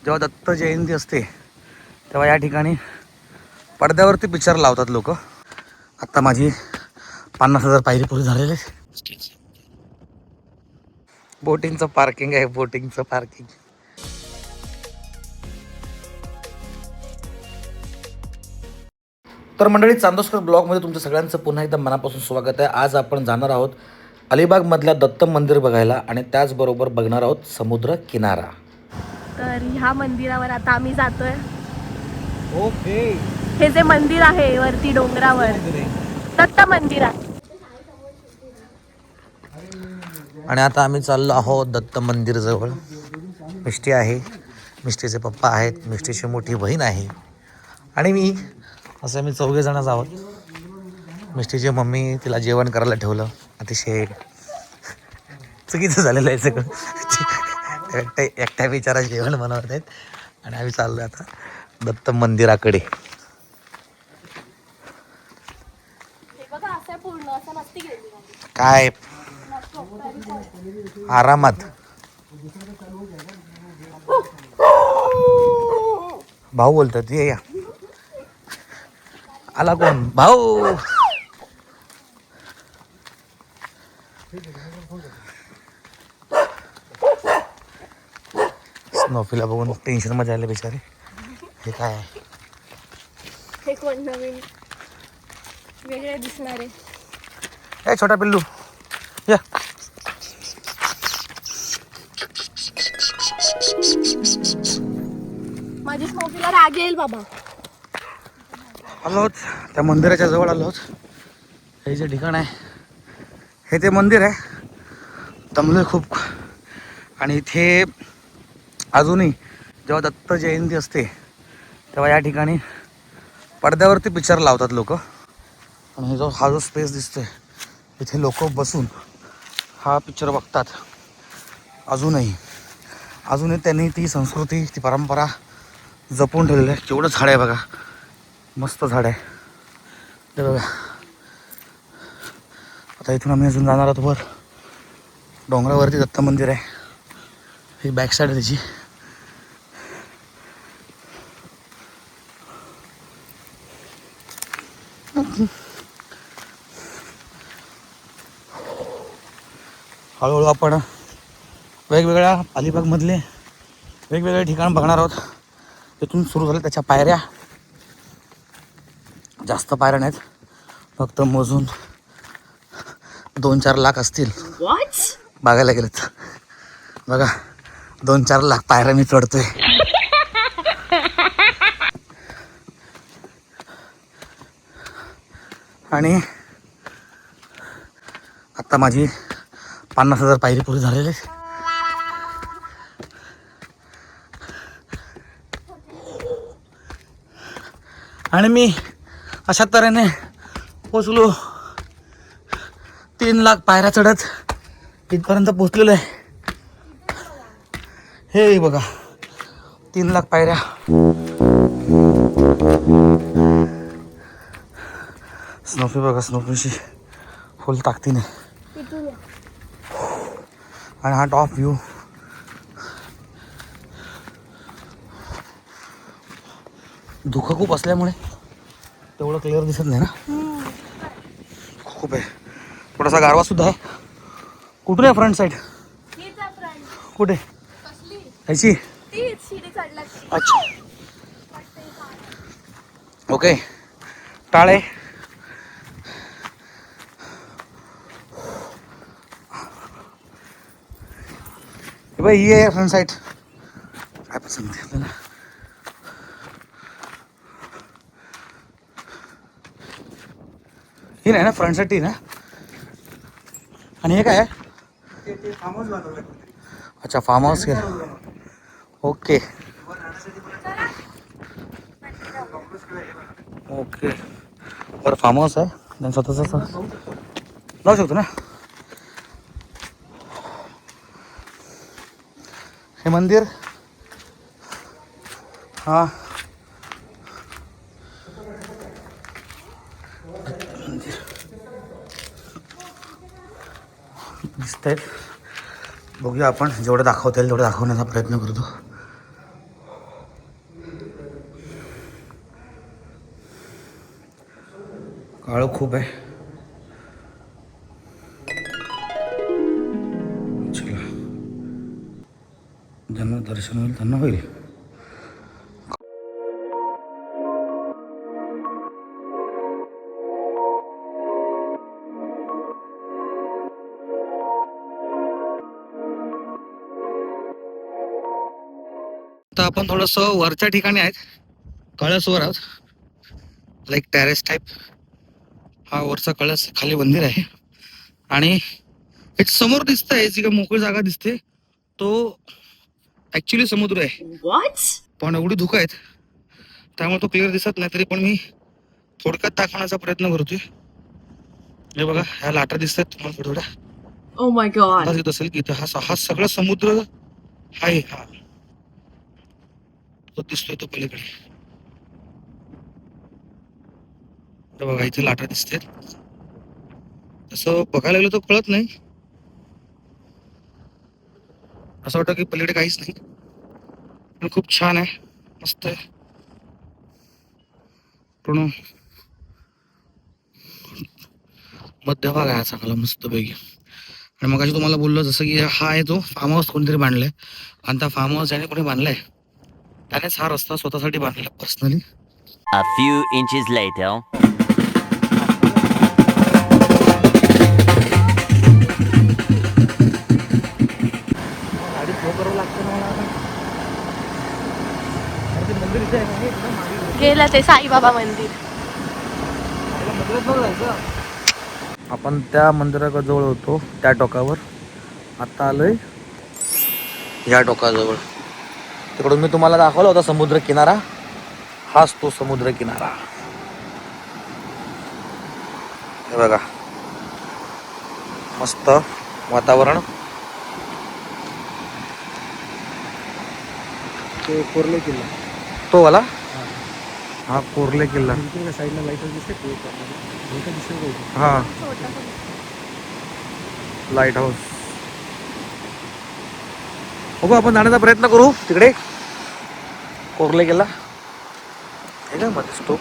जेव्हा दत्त जयंती असते तेव्हा या ठिकाणी पडद्यावरती पिक्चर लावतात लोक. आत्ता माझी 50,000 पायरी पुरी झालेले. बोटिंगचं पार्किंग आहे, बोटिंगचं पार्किंग. तर मंडळी, चांदोसकर ब्लॉगमध्ये तुमचं सगळ्यांचं पुन्हा एकदा मनापासून स्वागत आहे. आज आपण जाणार आहोत अलिबागमधल्या दत्त मंदिर बघायला आणि त्याचबरोबर बघणार आहोत समुद्र किनारा. तर ह्या मंदिरावर आता आम्ही जातोय. ओके. हे जे मंदिर आहे वरती डोंगरावर, दत्त मंदिर आहे. आणि आता आम्ही चाललो आहोत दत्त मंदिर जवळ. मिष्टी आहे, मिष्टीचे पप्पा आहेत, मिष्टीची मोठी बहीण आहे आणि मी, असं आम्ही 4 जणच आहोत. मिष्टीची मम्मी तिला जेवण करायला ठेवलं. अतिशय चुकीचं झालेलं आहे सगळं. एकट्या विचारा जेवण बनवत आहेत आणि आम्ही चाललो आता दत्त मंदिराकडे. काय आरामात. भाऊ बोलतात, ये या. आला कोण? भाऊ. स्नोफीला बघून टेन्शन मध्ये आले बिचारे. हे काय आहे? हे कोण नवीन वेगळे दिसणारे? ए छोटा पिल्लू या. माझी स्नोफीला राग येईल बाबा. आलो त्या मंदिराच्या जवळ आलो. हे जे ठिकाण आहे हे ते मंदिर आहे. दमलोय खूप. आणि इथे अजूनही जेव्हा दत्त जयंती असते तेव्हा या ठिकाणी पडद्यावरती पिक्चर लावतात लोक. आणि हा जो स्पेस दिसतोय इथे लोक बसून हा पिक्चर बघतात. अजूनही त्यांनी ती संस्कृती, ती परंपरा जपून ठेवलेली आहे. केवढं झाड आहे बघा, मस्त झाड आहे ते बघा. आता इथून आम्ही अजून जाणार आहोत वर. डोंगरावरती दत्त मंदिर आहे. ही बॅक साईड आहे त्याची. हळूहळू आपण वेगवेगळ्या अलिबागमधले वेगवेगळे ठिकाण बघणार आहोत. तिथून सुरू झाले त्याच्या पायऱ्या. जास्त पायऱ्या नाहीत, फक्त मोजून 2-4 लाख असतील बघायला गेलेत. बघा 2-4 लाख पायऱ्या मी चढतोय. आणि आत्ता माझी 50,000 पायरी पुरी झालेली. आणि मी अशा तऱ्हेने पोचलो. 3 लाख पायऱ्या चढत इथपर्यंत पोचलेलो आहे. हे बघा 3 लाख पायऱ्या. स्नोफी बघा, स्नोफीशी फुल ताकदीने. आणि हा टॉप व्ह्यू. धुकं खूप असल्यामुळे तेवढं क्लिअर दिसत नाही ना. खूप आहे. थोडासा गारवा सुद्धा आहे. कुठून आहे फ्रंट साईड? कुठे ह्याची? अच्छा ओके. टाळे भाई, ये आहे फ्रंट साईड. काय पसंत आहे आपल्याला? ही नाही ना फ्रंट साईड ती ना. आणि हे काय आहे? अच्छा फार्म हाऊस केलं. Okay okay. बरं फार्म हाऊस आहे आणि स्वतःच जाऊ शकतो ना. हे मंदिर हा दिसतंय. बघूया आपण जेवढं दाखवता येईल तेवढं दाखवण्याचा प्रयत्न करतो. काळं खूप आहे. चला, ज्यांना दर्शन होईल त्यांना होईल. आता आपण थोडंसं वरच्या ठिकाणी आहेत, कळसवर आहोत, लाईक टेरेस टाईप. हा वरचा कळस, खाली मंदिर आहे. आणि एक समोर दिसतंय जी काही मोकळी जागा दिसते तो ऍक्च्युली समुद्र आहे. पण एवढी धुकं आहेत त्यामुळे तो क्लिअर दिसत नाही. तरी पण मी थोडक्यात दाखवण्याचा प्रयत्न करतोय. हे बघा, ह्या लाटा दिसतात तुम्हाला थोड्या. Oh my God. अंदाज येत असेल की इथं हा सगळा समुद्र आहे. हा तो दिसतोय तो पलीकडे. तर बघा इथे लाटा दिसतात. तसं बघायला गेलं तर कळत नाही, असं वाटतं की पलीकडे काहीच नाही. पण खूप छान आहे, मस्त आहे. पूर्ण मध्यभाग आहे चांगला मस्त पैकी. आणि मग तुम्हाला बोललो जसं की हा आहे तो फार्म हाऊस कोणतरी बांधलाय. आणि त्या फार्म हाऊस ज्याने कोणी बांधलाय त्यानेच हा रस्ता स्वतःसाठी बांधलेला personally. A few inches later. गाडी स्लो करावं लागतं ना मला आता. आणि ते मंदिर इथे आहे ना, एकदम मागे गेलं ते साईबाबा मंदिर. मंदिरात बघ जायचं. आपण त्या मंदिराजवळ होतो त्या टोकावर. आता आलोय या टोकाजवळ. तिकडून मी तुम्हाला दाखवला होता समुद्र किनारा. हाच तो समुद्र किनारा. हे बघा, मस्त वातावरण. तो कोरले किल्ला. तो वाला हा कोरले किल्ला. साईडला लाईट दिसते. हा लाईट हाऊस. बघू, आपण जाण्याचा प्रयत्न करू तिकडे कोरले किल्ला. हे का मध्ये स्टोक.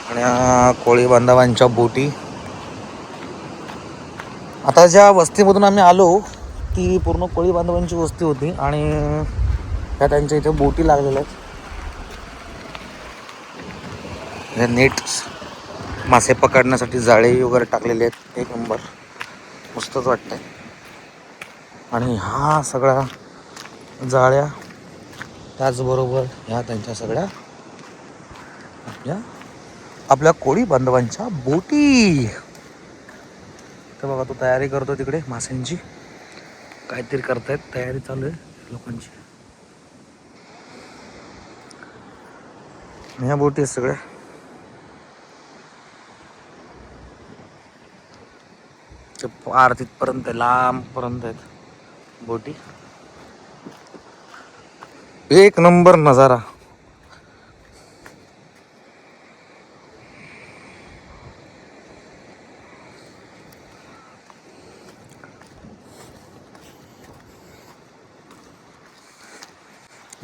आणि कोळी बांधवांच्या बोटी. आता ज्या वस्तीमधून आम्ही आलो ती पूर्ण कोळी बांधवांची वस्ती होती. आणि ह्या त्यांच्या इथे बोटी लागलेल्या आहेत. हे नेट मासे पकडण्यासाठी जाळे वगैरे टाकलेले आहेत. एक नंबर, मस्तच वाटतंय. आणि ह्या सगळ्या जाळ्या, त्याचबरोबर ह्या त्यांच्या सगळ्या आपल्या कोळी बांधवांच्या बोटी. तर बघा, तो तयारी करतो तिकडे माशांची. काहीतरी करतायत, तयारी चालू आहे लोकांची. ह्या बोटी आहेत सगळ्या. ते पार तिथपर्यंत लांबपर्यंत आहेत बोटी. एक नंबर नजारा.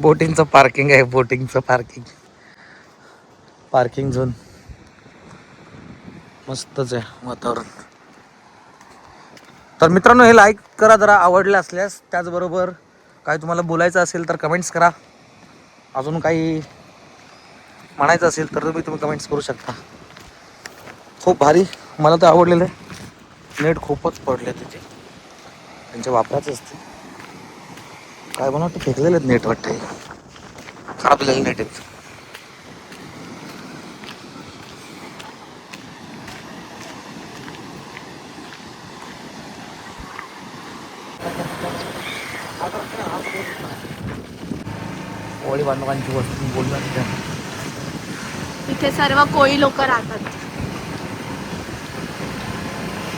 बोटिंगचं पार्किंग आहे, बोटिंगचं पार्किंग झोन. मस्तच आहे वातावरण. तर मित्रांनो, हे लाईक करा जरा आवडलं असल्यास. त्याचबरोबर काय तुम्हाला बोलायचं असेल तर कमेंट्स करा. अजून काही म्हणायचं असेल तर तुम्ही कमेंट्स करू शकता. खूप भारी, मला तर आवडलेलं आहे. नेट खूपच पडले तिथे, त्यांच्या वापराचे असते. काय बनवतं, फेकलेले आहेत नेट वाटते, खराब झालेले नेट आहेत. कोळी बांधवांची वस्ती बोलणार. इथे सर्व कोळी लोक राहतात.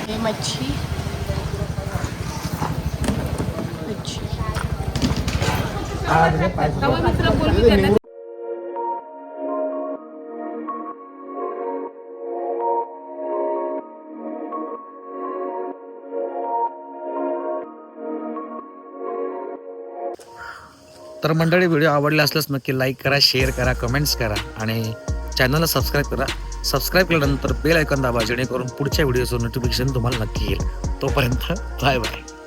हे मच्छी. तर मंडळी व्हिडिओ आवडला असल्यास नक्की लाईक करा, शेअर करा, कमेंट्स करा आणि चॅनलला सबस्क्राईब करा. सबस्क्राईब केल्यानंतर बेल आयकॉन दाबा जेणेकरून पुढच्या व्हिडिओचं नोटिफिकेशन तुम्हाला नक्की येईल. तोपर्यंत बाय बाय.